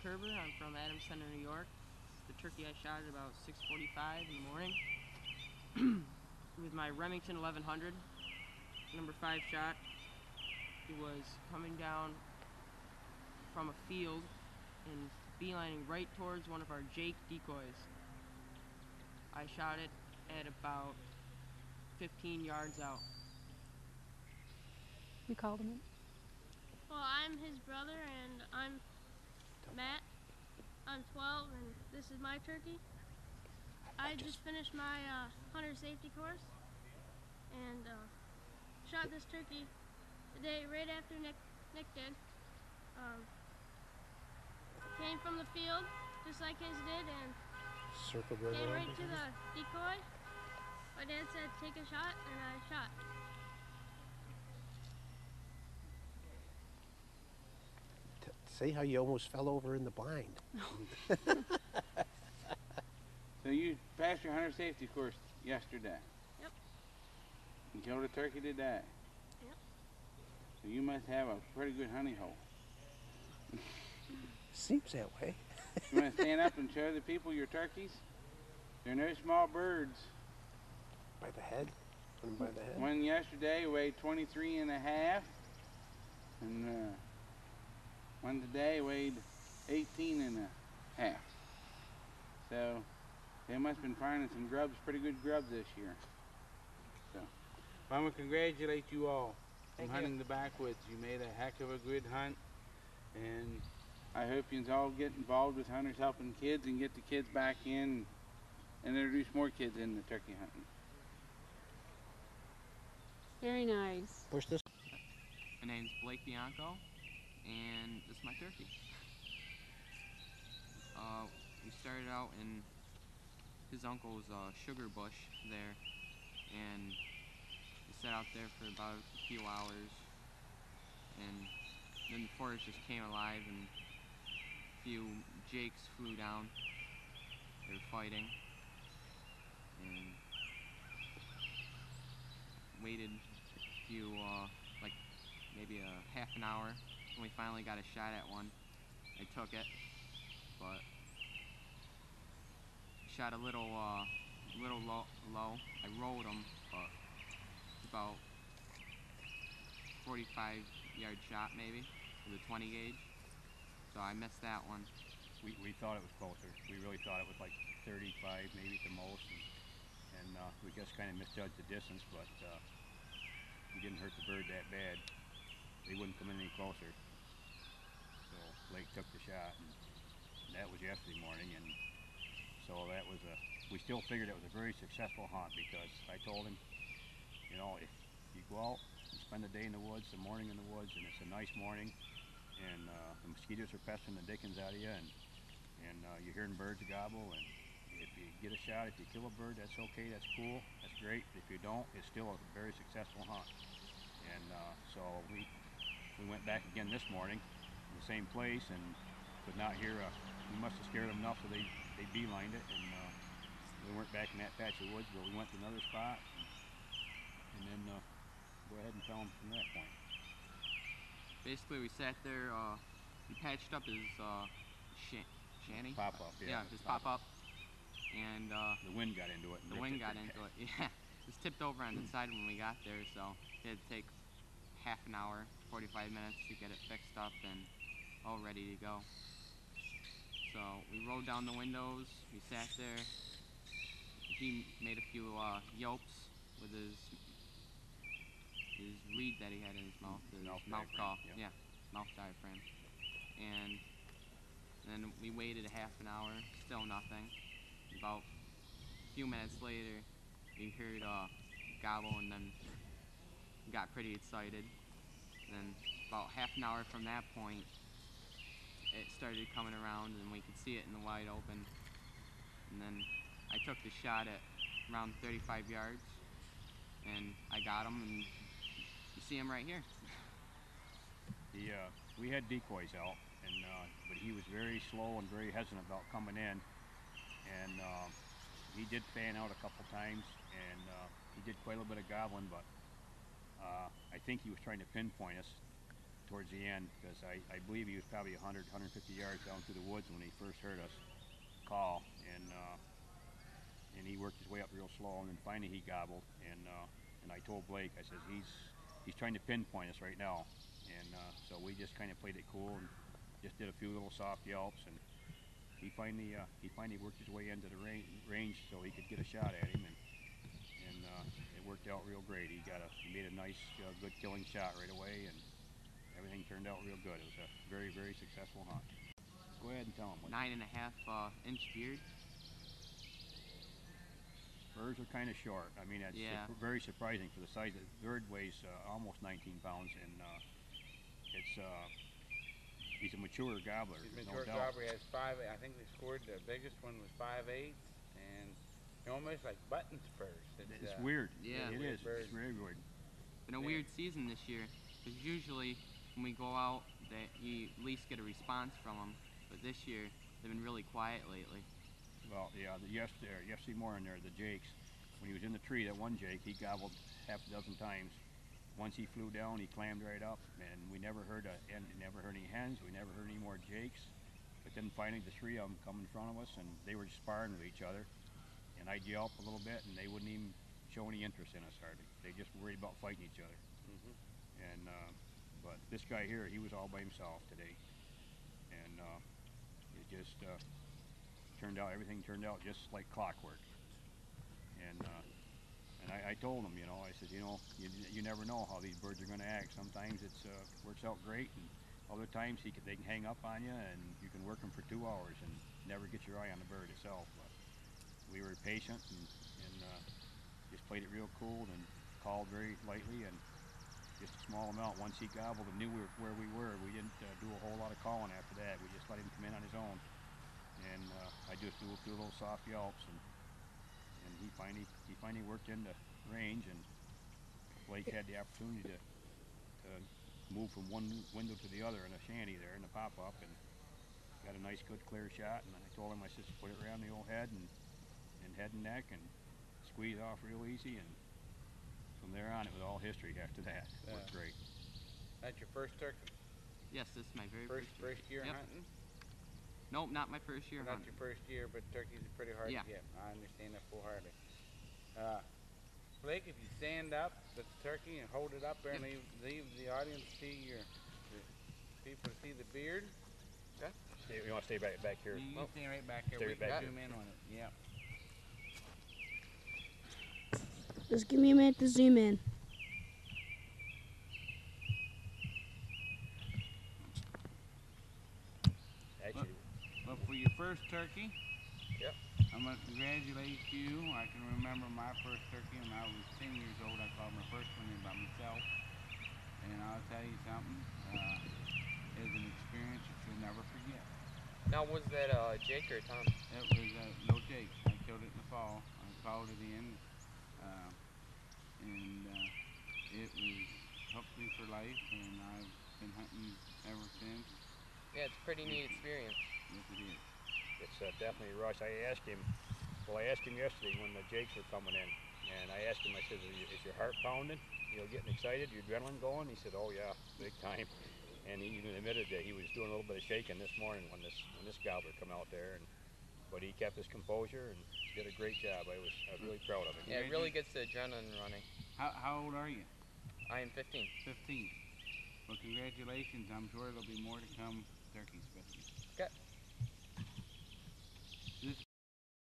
Kerber. I'm from Adams Center, New York. The turkey I shot at about 6:45 in the morning with my Remington 1100, number 5 shot. It was coming down from a field and beelining right towards one of our Jake decoys. I shot it at about 15 yards out. We called him in. Well, I'm his brother, and I'm Matt. I'm 12, and this is my turkey. I just finished my hunter safety course, and shot this turkey today right after Nick did. Came from the field, just like his did, and came right to the decoy. My dad said, take a shot, and I shot. Say how you almost fell over in the blind. So you passed your hunter safety course yesterday? Yep. You killed a turkey today? Yep. So you must have a pretty good honey hole. Seems that way. You want to stand up and show the people your turkeys? They're no small birds. By the head? Put 'em by the head? One yesterday weighed 23 and a half, and one today weighed 18 and a half. So they must have been finding some grubs, pretty good grubs this year. So I want to congratulate you all on hunting the backwoods. You made a heck of a good hunt, and I hope you all get involved with Hunters Helping Kids and get the kids back in and introduce more kids into turkey hunting. Very nice. Push this. My name's Blake Bianco, and this is my turkey. We started out in his uncle's sugar bush there, and we sat out there for about a few hours, and then the forest just came alive, and a few jakes flew down. They were fighting, and waited a few, like maybe a half an hour, and we finally got a shot at one. I took it, but shot a little low. I rolled him, but it's about 45-yard shot maybe with a 20 gauge. So I missed that one. We thought it was closer. We really thought it was like 35 maybe at the most, and we just kind of misjudged the distance, but we didn't hurt the bird that bad. They wouldn't come in any closer. So Blake took the shot, and that was yesterday morning, and so that was we still figured it was a very successful hunt, because I told him, you know, if you go out and spend the day in the woods, the morning in the woods, and it's a nice morning, and the mosquitoes are pestering the dickens out of you, and you're hearing birds gobble, and if you get a shot, if you kill a bird, that's okay, that's cool, that's great. If you don't, it's still a very successful hunt. And so we went back again this morning in the same place, and could not hear we must have scared them enough so they beelined it, and we weren't back in that patch of woods, but we went to another spot, and then go ahead and tell them from that point. Basically, we sat there. We patched up his shanty. Pop up, yeah. Yeah, his pop up, and the wind got into it. The wind got into it. Yeah, it was tipped over on the side when we got there, so it had to take half an hour, 45 minutes to get it fixed up and all ready to go. So we rolled down the windows. We sat there. He made a few yelps with his reed that he had in his mouth, his mouth call. Yeah, mouth diaphragm. And then we waited a half an hour, still nothing. About a few minutes later, we heard gobble, and then got pretty excited. And then about half an hour from that point, it started coming around, and we could see it in the wide open. And then I took the shot at around 35 yards, and I got him, and you see him right here. We had decoys out, and but he was very slow and very hesitant about coming in, and he did fan out a couple times, and he did quite a little bit of gobbling, but I think he was trying to pinpoint us, towards the end, because I believe he was probably 100, 150 yards down through the woods when he first heard us call, and he worked his way up real slow, and then finally he gobbled, and I told Blake, I said, he's trying to pinpoint us right now, and so we just kind of played it cool and just did a few little soft yelps, and he finally worked his way into the range so he could get a shot at him, and it worked out real great. He made a nice, good killing shot right away, and everything turned out real good. It was a very, very successful hunt. Go ahead and tell him. 9.5 inch beard. Birds are kind of short. I mean, that's Yeah. very surprising for the size. The bird weighs almost 19 pounds, and he's a mature gobbler. He's there's been no short doubt. gobbler. He has 5. I think they scored the biggest one was 5/8, and they're almost like button spurs. It's weird. Yeah. It Weird is. bird. It's very weird. Been a Yeah. weird season this year, because usually when we go out, you at least get a response from them. But this year, they've been really quiet lately. Well, yeah, yesterday morning there, the jakes, when he was in the tree, that one jake, he gobbled half a dozen times. Once he flew down, he clammed right up, and we never heard any hens, we never heard any more jakes. But then finally the three of them come in front of us, and they were sparring with each other. And I'd yelp a little bit, and they wouldn't even show any interest in us hardly. They just worried about fighting each other. And but this guy here, he was all by himself today, and it just everything turned out just like clockwork. And I told him, I said, you never know how these birds are going to act. Sometimes it works out great, and other times they can hang up on you, and you can work them for 2 hours and never get your eye on the bird itself. But we were patient and just played it real cool and called very lightly, and just a small amount. Once he gobbled and knew where we were, we didn't do a whole lot of calling after that. We just let him come in on his own, and I just do a few little soft yelps, and he finally worked into range, and Blake had the opportunity to move from one window to the other in a shanty there in the pop-up, and got a nice, good, clear shot. And I told him, I said, put it around the old head and head and neck, and squeeze off real easy, and from there on, it was all history after that. It worked great. That's your first turkey? Yes, this is my very First year Yep. hunting? Nope, not my first year Not hunting. your first year, but turkeys are pretty hard Yeah. to get. I understand that full-heartedly. Blake, if you stand up with the turkey and hold it up there and leave the audience see people to see the beard. You want to stay back here? You stand right back here. Stay We right back can here. zoom in on it. Yeah. Just give me a minute to zoom in. Actually, Well, for your first turkey, Yep. I'm going to congratulate you. I can remember my first turkey when I was 10 years old. I called my first one in by myself. And I'll tell you something, it was an experience that you'll never forget. Now, was that Jake or Tom? It was no Jake. I killed it in the fall. I called it in, and it was hooked me for life, and I've been hunting ever since. Yeah, it's a pretty neat experience. Yes, it is. it's definitely a rush. I asked him yesterday when the jakes were coming in, and I asked him, I said, is your heart pounding? Getting excited, your adrenaline going? He said, oh yeah, big time. And he even admitted that he was doing a little bit of shaking this morning when this gobbler come out there, but he kept his composure and did a great job. I was really proud of him. Yeah, it really gets the adrenaline running. How old are you? I am 15. 15. Well, congratulations. I'm sure there'll be more to come turkey especially.